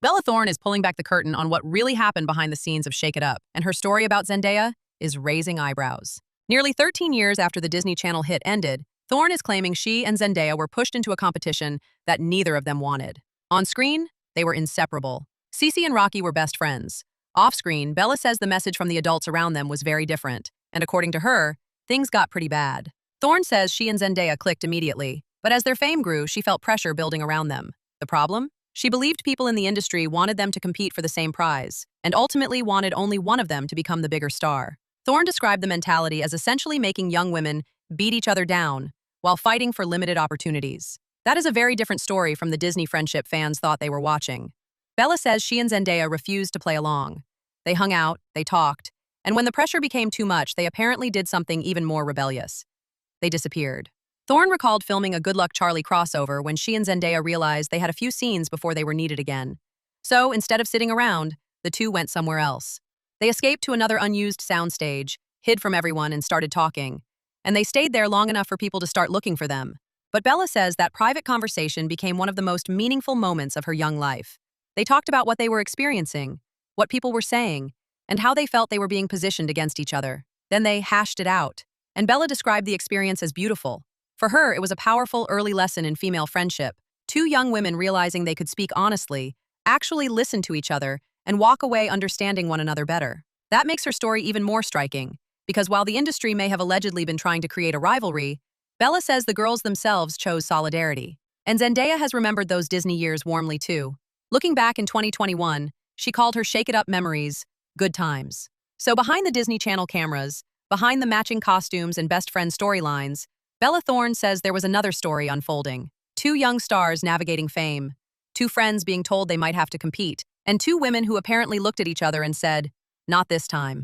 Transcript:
Bella Thorne is pulling back the curtain on what really happened behind the scenes of Shake It Up, and her story about Zendaya is raising eyebrows. Nearly 13 years after the Disney Channel hit ended, Thorne is claiming she and Zendaya were pushed into a competition that neither of them wanted. On screen, they were inseparable. Cece and Rocky were best friends. Off-screen, Bella says the message from the adults around them was very different, and according to her, things got pretty bad. Thorne says she and Zendaya clicked immediately, but as their fame grew, she felt pressure building around them. The problem? She believed people in the industry wanted them to compete for the same prize, and ultimately wanted only one of them to become the bigger star. Thorne described the mentality as essentially making young women beat each other down while fighting for limited opportunities. That is a very different story from the Disney friendship fans thought they were watching. Bella says she and Zendaya refused to play along. They hung out, they talked, and when the pressure became too much, they apparently did something even more rebellious. They disappeared. Thorne recalled filming a Good Luck Charlie crossover when she and Zendaya realized they had a few scenes before they were needed again. So, instead of sitting around, the two went somewhere else. They escaped to another unused soundstage, hid from everyone, and started talking. And they stayed there long enough for people to start looking for them. But Bella says that private conversation became one of the most meaningful moments of her young life. They talked about what they were experiencing, what people were saying, and how they felt they were being positioned against each other. Then they hashed it out. And Bella described the experience as beautiful. For her, it was a powerful early lesson in female friendship. Two young women realizing they could speak honestly, actually listen to each other, and walk away understanding one another better. That makes her story even more striking, because while the industry may have allegedly been trying to create a rivalry, Bella says the girls themselves chose solidarity. And Zendaya has remembered those Disney years warmly too. Looking back in 2021, she called her Shake It Up memories good times. So behind the Disney Channel cameras, behind the matching costumes and best friend storylines, Bella Thorne says there was another story unfolding. Two young stars navigating fame, two friends being told they might have to compete, and two women who apparently looked at each other and said, "Not this time."